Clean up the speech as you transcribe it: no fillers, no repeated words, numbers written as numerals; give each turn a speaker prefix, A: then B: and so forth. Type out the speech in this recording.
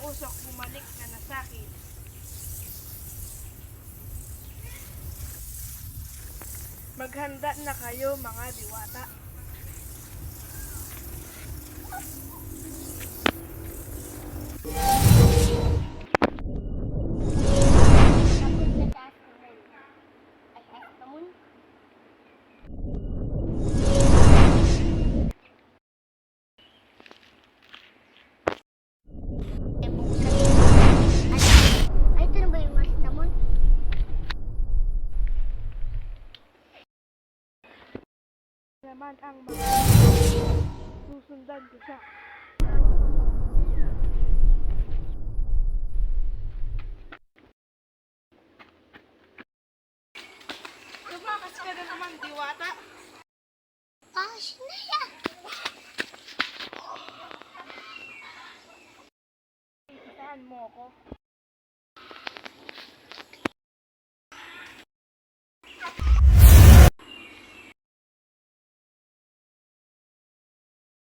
A: usok bumalik na nasakit. Maghanda na kayo mga diwata. Naman ang mga susundan ko siya. Lumakas ka na naman, diwata.
B: Sinaya.
A: Isahan mo ako.